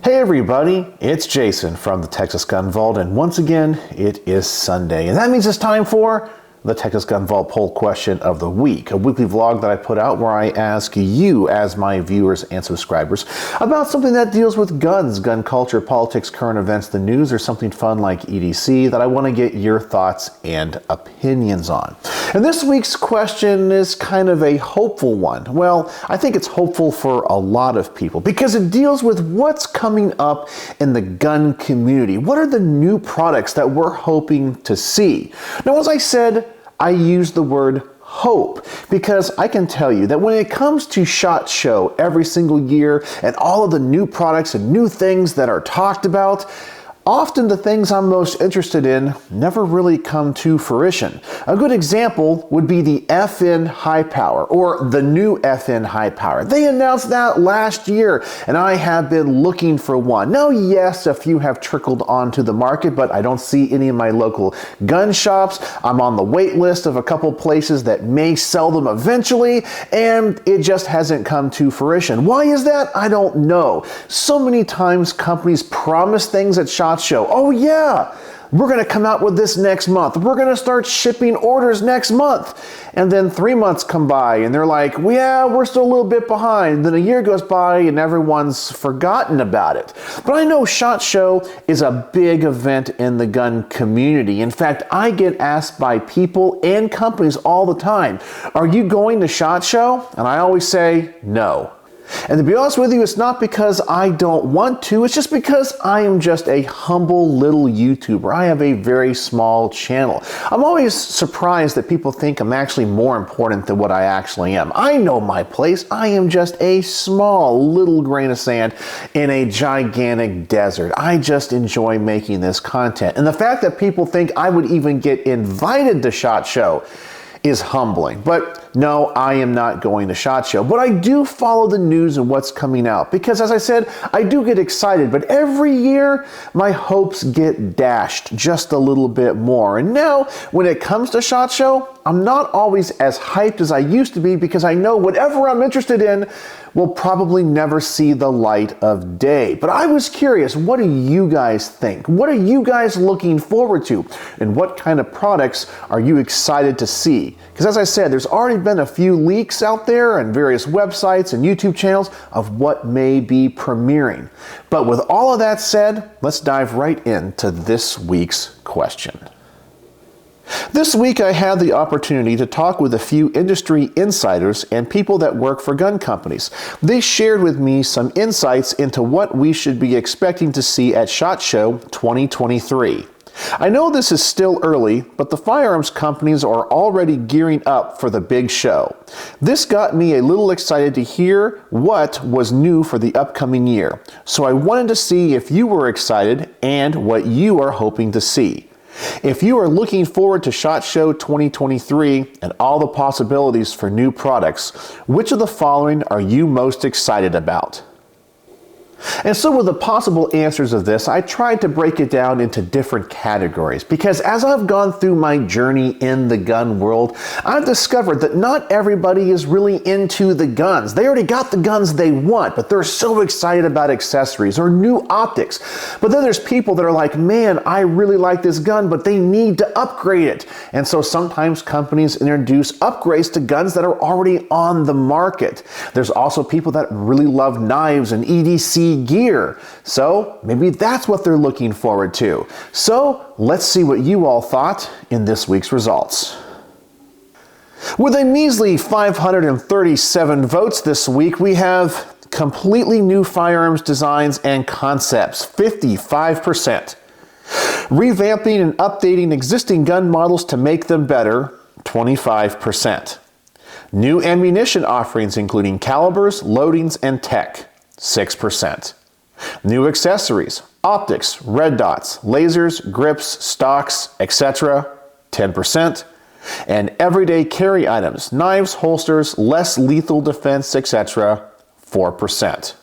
Hey everybody, it's Jason from the Texas Gun Vault, and once again, it is Sunday, and that means it's time for the Texas Gun Vault Poll Question of the Week, a weekly vlog that I put out where I ask you, as my viewers and subscribers, about something that deals with guns, gun culture, politics, current events, the news, or something fun like EDC that I want to get your thoughts and opinions on. And this week's question is kind of a hopeful one. Well, I think it's hopeful for a lot of people because it deals with what's coming up in the gun community. What are the new products that we're hoping to see? Now, as I said, I use the word hope because I can tell you that when it comes to SHOT Show every single year and all of the new products and new things that are talked about, often the things I'm most interested in never really come to fruition. A good example would be the FN High Power, or the new FN High Power. They announced that last year, and I have been looking for one. Now, yes, a few have trickled onto the market, but I don't see any in my local gun shops. I'm on the wait list of a couple places that may sell them eventually, and it just hasn't come to fruition. Why is that? I don't know. So many times companies promise things at SHOT Show. Oh yeah, we're going to come out with this next month. We're going to start shipping orders next month. And then 3 months come by and they're like, well, yeah, we're still a little bit behind. Then a year goes by and everyone's forgotten about it. But I know SHOT Show is a big event in the gun community. In fact, I get asked by people and companies all the time, are you going to SHOT Show? And I always say no. And to be honest with you, it's not because I don't want to, it's just because I am just a humble little YouTuber. I have a very small channel. I'm always surprised that people think I'm actually more important than what I actually am. I know my place. I am just a small little grain of sand in a gigantic desert. I just enjoy making this content. And the fact that people think I would even get invited to SHOT Show is humbling. But no, I am not going to SHOT Show. But I do follow the news and what's coming out because, as I said, I do get excited. But every year, my hopes get dashed just a little bit more. And now, when it comes to SHOT Show, I'm not always as hyped as I used to be because I know whatever I'm interested in will probably never see the light of day. But I was curious, what do you guys think? What are you guys looking forward to? And what kind of products are you excited to see? Because as I said, there's already been a few leaks out there on various websites and YouTube channels of what may be premiering. But with all of that said, let's dive right into this week's question. This week I had the opportunity to talk with a few industry insiders and people that work for gun companies. They shared with me some insights into what we should be expecting to see at SHOT Show 2023. I know this is still early, but the firearms companies are already gearing up for the big show. This got me a little excited to hear what was new for the upcoming year. So I wanted to see if you were excited and what you are hoping to see. If you are looking forward to SHOT Show 2023 and all the possibilities for new products, which of the following are you most excited about? And so with the possible answers of this, I tried to break it down into different categories because as I've gone through my journey in the gun world, I've discovered that not everybody is really into the guns. They already got the guns they want, but they're so excited about accessories or new optics. But then there's people that are like, man, I really like this gun, but they need to upgrade it. And so sometimes companies introduce upgrades to guns that are already on the market. There's also people that really love knives and EDC gear. So maybe that's what they're looking forward to. So let's see what you all thought in this week's results. With a measly 537 votes this week, we have completely new firearms designs and concepts, 55%. Revamping and updating existing gun models to make them better, 25%. New ammunition offerings including calibers, loadings, and tech, 6%. New accessories, optics, red dots, lasers, grips, stocks, etc., 10%. And everyday carry items, knives, holsters, less lethal defense, etc., 4%.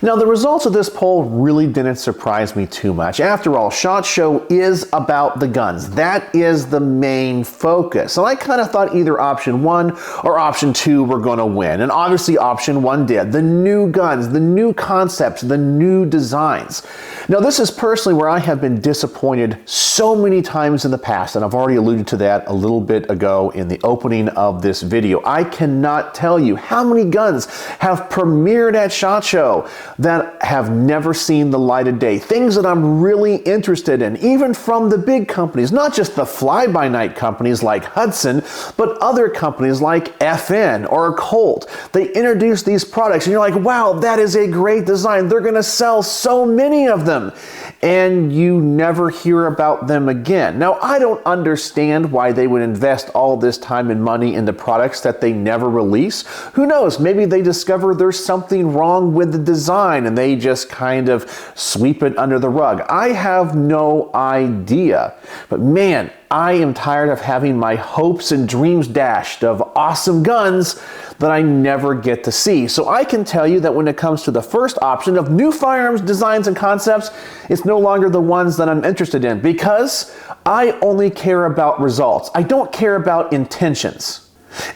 Now, the results of this poll really didn't surprise me too much. After all, SHOT Show is about the guns. That is the main focus. And I kind of thought either option 1 or option 2 were going to win. And obviously option 1 did. The new guns, the new concepts, the new designs. Now, this is personally where I have been disappointed so many times in the past, and I've already alluded to that a little bit ago in the opening of this video. I cannot tell you how many guns have premiered at SHOT Show that have never seen the light of day. Things that I'm really interested in, even from the big companies, not just the fly-by-night companies like Hudson, but other companies like FN or Colt. They introduce these products and you're like, wow, that is a great design. They're going to sell so many of them. And you never hear about them again. Now, I don't understand why they would invest all this time and money into products that they never release. Who knows? Maybe they discover there's something wrong with the design and they just kind of sweep it under the rug. I have no idea. But man, I am tired of having my hopes and dreams dashed of awesome guns that I never get to see. So I can tell you that when it comes to the first option of new firearms designs and concepts, it's no longer the ones that I'm interested in because I only care about results. I don't care about intentions.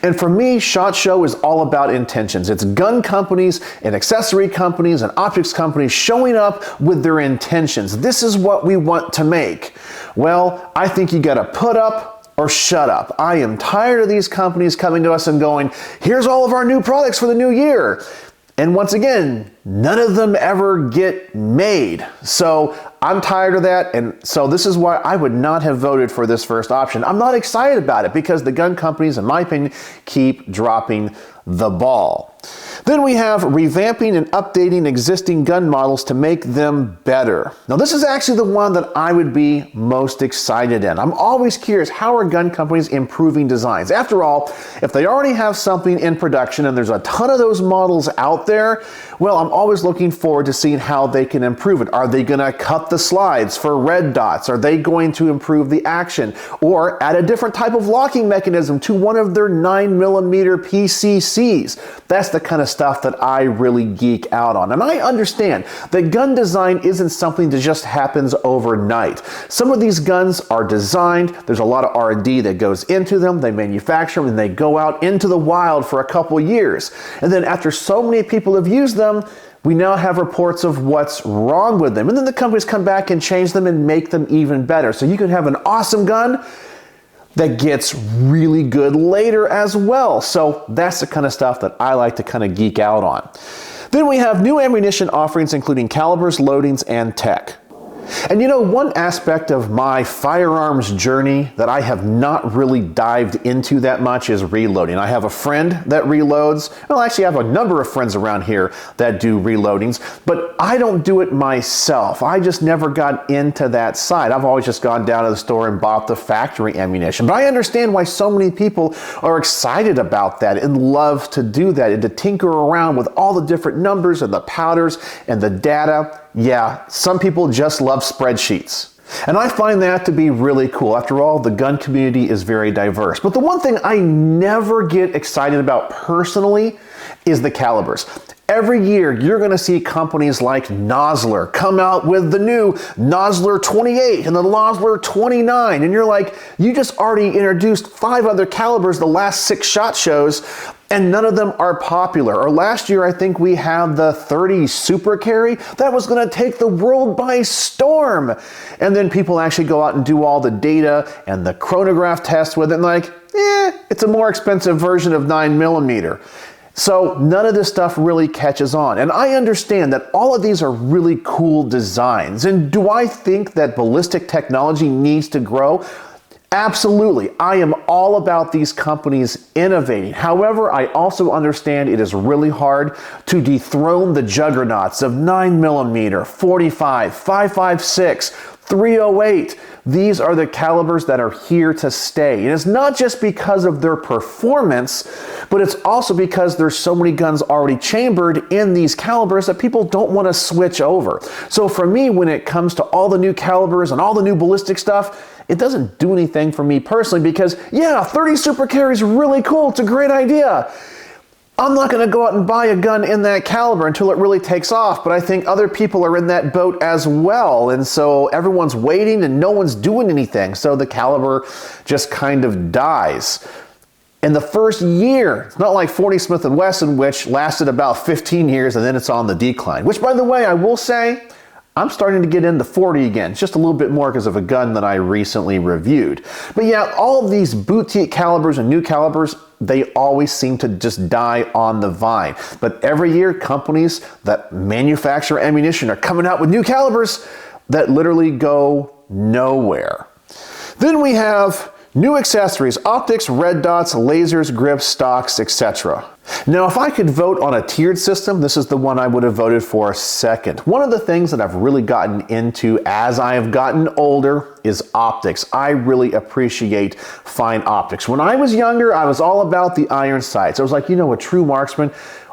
And for me, SHOT Show is all about intentions. It's gun companies and accessory companies and optics companies showing up with their intentions. This is what we want to make. Well, I think you gotta put up or shut up. I am tired of these companies coming to us and going, here's all of our new products for the new year. And once again, none of them ever get made. So I'm tired of that. And so this is why I would not have voted for this first option. I'm not excited about it because the gun companies, in my opinion, keep dropping the ball. Then we have revamping and updating existing gun models to make them better. Now, this is actually the one that I would be most excited in. I'm always curious, how are gun companies improving designs? After all, if they already have something in production and there's a ton of those models out there, well, I'm always looking forward to seeing how they can improve it. Are they going to cut the slides for red dots? Are they going to improve the action or add a different type of locking mechanism to one of their 9mm PCCs? That's the kind of stuff that I really geek out on. And I understand that gun design isn't something that just happens overnight. Some of these guns are designed, there's a lot of R&D that goes into them, they manufacture them, and they go out into the wild for a couple years. And then after so many people have used them, we now have reports of what's wrong with them. And then the companies come back and change them and make them even better. So you can have an awesome gun that gets really good later as well. So that's the kind of stuff that I like to kind of geek out on. Then we have new ammunition offerings including calibers, loadings, and tech. And you know, one aspect of my firearms journey that I have not really dived into that much is reloading. I have a friend that reloads. Well, actually, I have a number of friends around here that do reloadings, but I don't do it myself. I just never got into that side. I've always just gone down to the store and bought the factory ammunition. But I understand why so many people are excited about that and love to do that and to tinker around with all the different numbers and the powders and the data. Yeah, some people just love spreadsheets. And I find that to be really cool. After all, the gun community is very diverse. But the one thing I never get excited about personally is the calibers. Every year, you're going to see companies like Nosler come out with the new Nosler 28 and the Nosler 29. And you're like, you just already introduced 5 other calibers the last 6 SHOT Shows, and none of them are popular. Or last year, I think we had the 30 Super Carry. That was going to take the world by storm. And then people actually go out and do all the data and the chronograph tests with it, and like, it's a more expensive version of 9mm. So none of this stuff really catches on. And I understand that all of these are really cool designs. And do I think that ballistic technology needs to grow? Absolutely. I am all about these companies innovating. However, I also understand it is really hard to dethrone the juggernauts of 9mm, 45, 5.56, 308. These are the calibers that are here to stay. And it's not just because of their performance, but it's also because there's so many guns already chambered in these calibers that people don't want to switch over. So for me, when it comes to all the new calibers and all the new ballistic stuff, it doesn't do anything for me personally because, yeah, 30 Super Carry is really cool. It's a great idea. I'm not going to go out and buy a gun in that caliber until it really takes off, but I think other people are in that boat as well, and so everyone's waiting and no one's doing anything, so the caliber just kind of dies. In the first year, it's not like 40 Smith & Wesson, which lasted about 15 years and then it's on the decline, which, by the way, I will say, I'm starting to get into 40 again, just a little bit more because of a gun that I recently reviewed. But yeah, all of these boutique calibers and new calibers, they always seem to just die on the vine. But every year, companies that manufacture ammunition are coming out with new calibers that literally go nowhere. Then we have new accessories, optics, red dots, lasers, grips, stocks, etc. Now, if I could vote on a tiered system, this is the one I would have voted for second. One of the things that I've really gotten into as I have gotten older is optics. I really appreciate fine optics. When I was younger, I was all about the iron sights. I was like, you know, a true marksman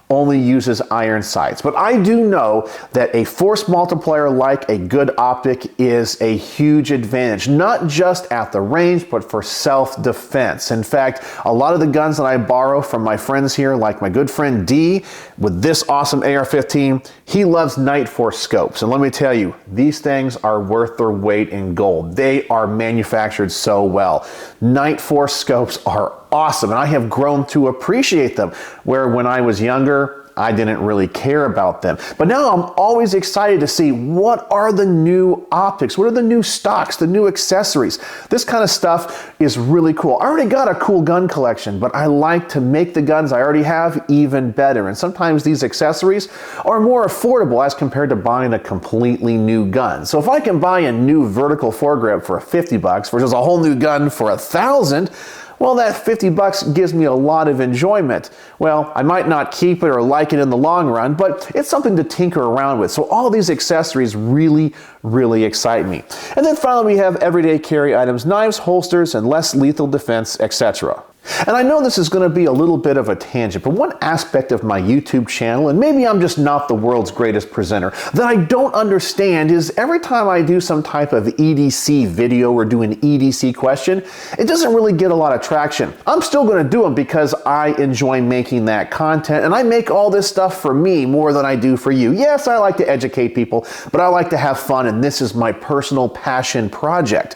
only uses iron sights. But I do know that a force multiplier like a good optic is a huge advantage, not just at the range, but for self-defense. In fact, a lot of the guns that I borrow from my friends here, like my good friend D with this awesome AR-15, he loves Night Force scopes. And let me tell you, these things are worth their weight in gold. They are manufactured so well. Night Force scopes are awesome, and I have grown to appreciate them, where when I was younger, I didn't really care about them. But now I'm always excited to see what are the new optics, what are the new stocks, the new accessories. This kind of stuff is really cool. I already got a cool gun collection, but I like to make the guns I already have even better. And sometimes these accessories are more affordable as compared to buying a completely new gun. So if I can buy a new vertical foregrip for $50 versus a whole new gun for $1,000, well, that $50 gives me a lot of enjoyment. Well, I might not keep it or like it in the long run, but it's something to tinker around with. So all these accessories really, really excite me. And then finally, we have everyday carry items, knives, holsters, and less lethal defense, etc. And I know this is going to be a little bit of a tangent, but one aspect of my YouTube channel, and maybe I'm just not the world's greatest presenter, that I don't understand is every time I do some type of EDC video or do an EDC question, it doesn't really get a lot of traction. I'm still going to do them because I enjoy making that content, and I make all this stuff for me more than I do for you. Yes, I like to educate people, but I like to have fun, and this is my personal passion project.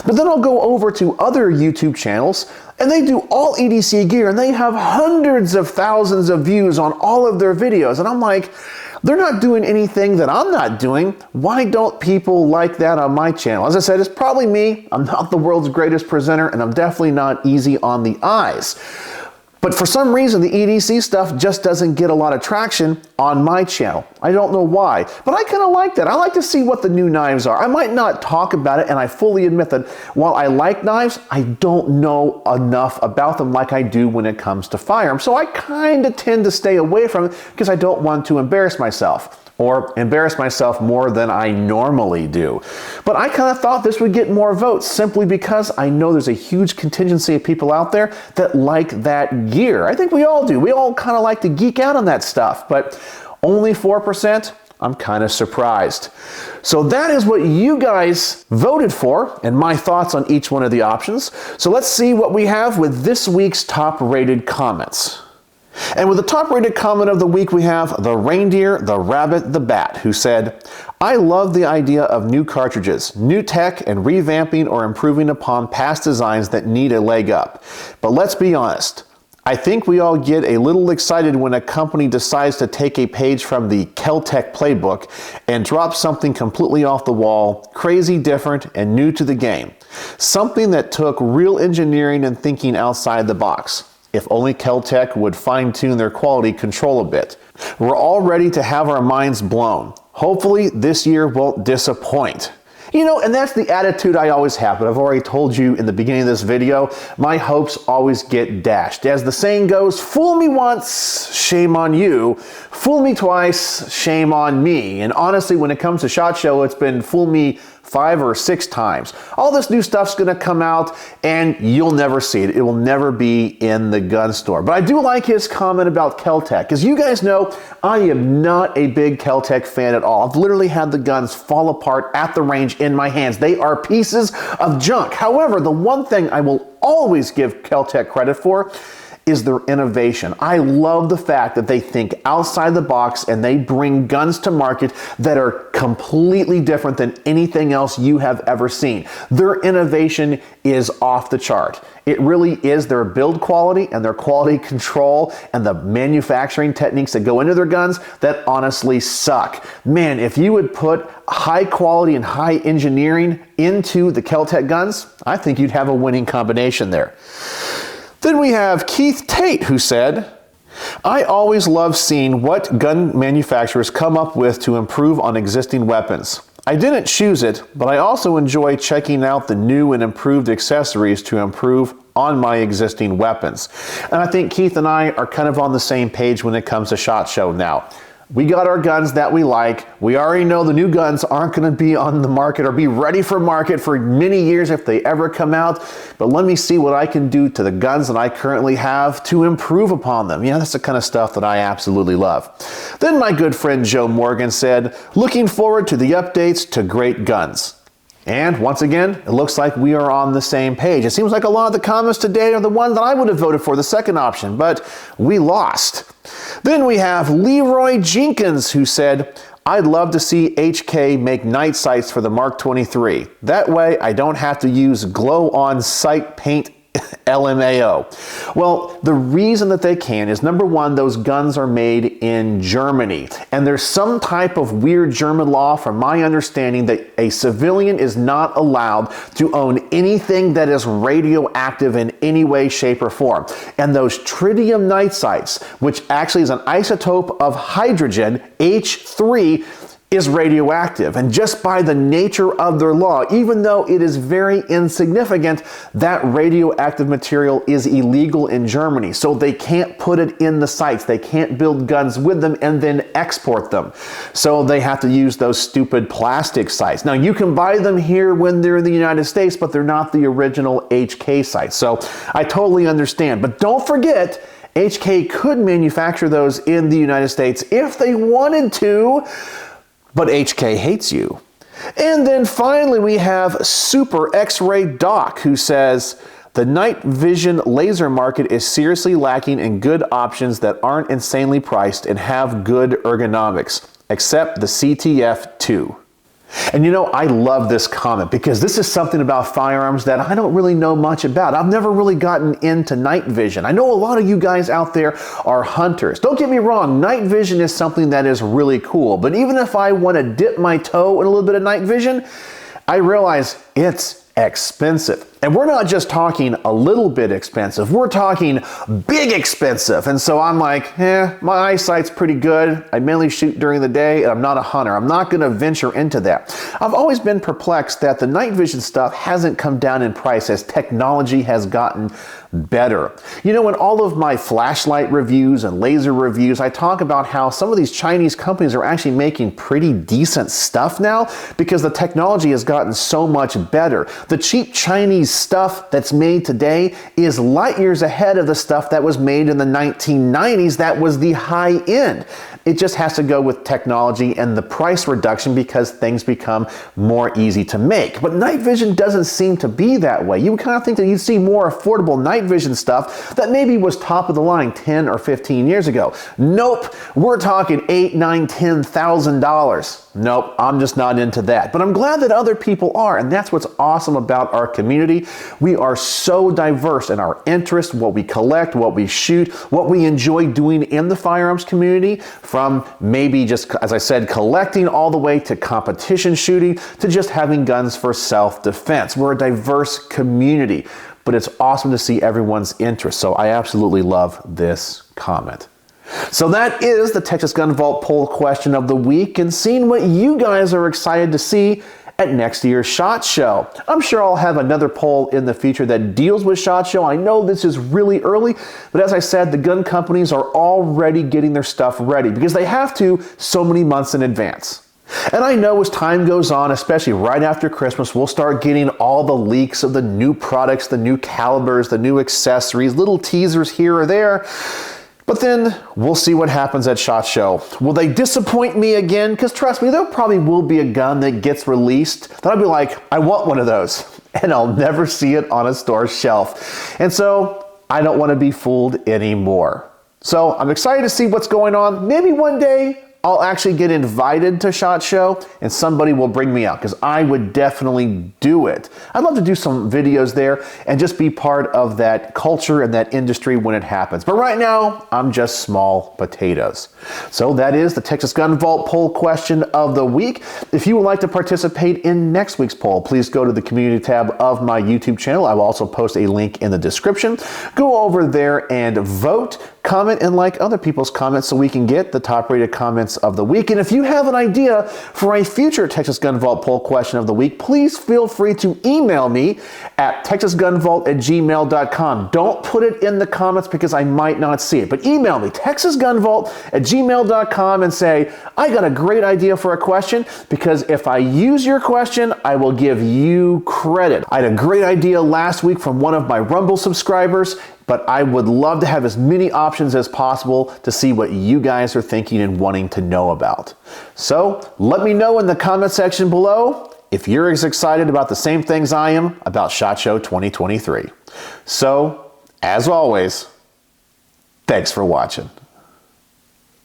But then I'll go over to other YouTube channels, and they do all EDC gear, and they have hundreds of thousands of views on all of their videos. And I'm like, they're not doing anything that I'm not doing. Why don't people like that on my channel? As I said, it's probably me. I'm not the world's greatest presenter, and I'm definitely not easy on the eyes. But for some reason, the EDC stuff just doesn't get a lot of traction on my channel. I don't know why, but I kind of like that. I like to see what the new knives are. I might not talk about it, and I fully admit that while I like knives, I don't know enough about them like I do when it comes to firearms. So I kind of tend to stay away from it because I don't want to embarrass myself, or embarrass myself more than I normally do. But I kind of thought this would get more votes simply because I know there's a huge contingency of people out there that like that gear. I think we all do. We all kind of like to geek out on that stuff, but only 4%? I'm kind of surprised. So that is what you guys voted for and my thoughts on each one of the options. So let's see what we have with this week's top rated comments. And with the top rated comment of the week, we have the reindeer, the rabbit, the bat, who said, I love the idea of new cartridges, new tech, and revamping or improving upon past designs that need a leg up. But let's be honest, I think we all get a little excited when a company decides to take a page from the Kel-Tec playbook and drop something completely off the wall, crazy different, and new to the game. Something that took real engineering and thinking outside the box. If only Kel-Tec would fine-tune their quality control a bit. We're all ready to have our minds blown. Hopefully this year won't disappoint. You know, and that's the attitude I always have, but I've already told you in the beginning of this video, my hopes always get dashed. As the saying goes, fool me once, shame on you. Fool me twice, shame on me. And honestly, when it comes to SHOT Show, it's been fool me 5 or 6 times. All this new stuff's gonna come out and you'll never see it. It will never be in the gun store. But I do like his comment about Kel-Tec. As you guys know, I am not a big Kel-Tec fan at all. I've literally had the guns fall apart at the range in my hands. They are pieces of junk. However, the one thing I will always give Kel-Tec credit for is their innovation. I love the fact that they think outside the box and they bring guns to market that are completely different than anything else you have ever seen. Their innovation is off the chart. It really is their build quality and their quality control and the manufacturing techniques that go into their guns that honestly suck. Man, if you would put high quality and high engineering into the Kel-Tec guns, I think you'd have a winning combination there. Then we have Keith Tate, who said, I always love seeing what gun manufacturers come up with to improve on existing weapons. I didn't choose it, but I also enjoy checking out the new and improved accessories to improve on my existing weapons. And I think Keith and I are kind of on the same page when it comes to SHOT Show now. We got our guns that we like. We already know the new guns aren't going to be on the market or be ready for market for many years if they ever come out. But let me see what I can do to the guns that I currently have to improve upon them. Yeah, that's the kind of stuff that I absolutely love. Then my good friend Joe Morgan said, looking forward to the updates to great guns. And once again, it looks like we are on the same page. It seems like a lot of the comments today are the ones that I would have voted for, the second option, but we lost. Then we have Leroy Jenkins, who said, I'd love to see HK make night sights for the Mark 23. That way I don't have to use glow-on sight paint LMAO. Well, the reason that they can is, number one, those guns are made in Germany. And there's some type of weird German law, from my understanding, that a civilian is not allowed to own anything that is radioactive in any way, shape, or form. And those tritium night sights, which actually is an isotope of hydrogen, H3, is radioactive. And just by the nature of their law, even though it is very insignificant, that radioactive material is illegal in Germany. So they can't put it in the sights. They can't build guns with them and then export them. So they have to use those stupid plastic sights. Now, you can buy them here when they're in the United States, but they're not the original HK sights. So I totally understand. But don't forget, HK could manufacture those in the United States if they wanted to, but HK hates you. And then finally we have Super Xray Doc, who says, the night vision laser market is seriously lacking in good options that aren't insanely priced and have good ergonomics, except the CTF-2. And you know, I love this comment because this is something about firearms that I don't really know much about. I've never really gotten into night vision. I know a lot of you guys out there are hunters. Don't get me wrong, night vision is something that is really cool. But even if I want to dip my toe in a little bit of night vision, I realize it's expensive. And we're not just talking a little bit expensive, we're talking big expensive. And so I'm like, my eyesight's pretty good. I mainly shoot during the day and I'm not a hunter. I'm not gonna venture into that. I've always been perplexed that the night vision stuff hasn't come down in price as technology has gotten better. You know, in all of my flashlight reviews and laser reviews, I talk about how some of these Chinese companies are actually making pretty decent stuff now because the technology has gotten so much better. The cheap Chinese stuff that's made today is light years ahead of the stuff that was made in the 1990s that was the high end. It just has to go with technology and the price reduction because things become more easy to make. But night vision doesn't seem to be that way. You would kind of think that you'd see more affordable night vision stuff that maybe was top of the line 10 or 15 years ago. Nope, we're talking $8,000, $9,000, $10,000. Nope, I'm just not into that. But I'm glad that other people are, and that's what's awesome about our community. We are so diverse in our interests, what we collect, what we shoot, what we enjoy doing in the firearms community, from maybe just, as I said, collecting all the way to competition shooting to just having guns for self-defense. We're a diverse community, but it's awesome to see everyone's interest. So I absolutely love this comment. So that is the Texas Gun Vault poll question of the week, and seeing what you guys are excited to see at next year's SHOT Show. I'm sure I'll have another poll in the future that deals with SHOT Show. I know this is really early, but as I said, the gun companies are already getting their stuff ready because they have to so many months in advance. And I know as time goes on, especially right after Christmas, we'll start getting all the leaks of the new products, the new calibers, the new accessories, little teasers here or there. But then we'll see what happens at SHOT Show. Will they disappoint me again? Because trust me, there probably will be a gun that gets released that I'll be like, I want one of those. And I'll never see it on a store shelf. And so I don't want to be fooled anymore. So I'm excited to see what's going on. Maybe one day I'll actually get invited to SHOT Show and somebody will bring me out, because I would definitely do it. I'd love to do some videos there and just be part of that culture and that industry when it happens. But right now, I'm just small potatoes. So that is the Texas Gun Vault poll question of the week. If you would like to participate in next week's poll, please go to the community tab of my YouTube channel. I will also post a link in the description. Go over there and vote, comment, and like other people's comments so we can get the top rated comments of the week. And if you have an idea for a future Texas Gun Vault poll question of the week, please feel free to email me at texasgunvault@gmail.com. Don't put it in the comments because I might not see it, but email me texasgunvault@gmail.com and say, I got a great idea for a question, because if I use your question, I will give you credit. I had a great idea last week from one of my Rumble subscribers, but I would love to have as many options as possible to see what you guys are thinking and wanting to know about. So let me know in the comment section below if you're as excited about the same things I am about SHOT Show 2023. So, as always, thanks for watching.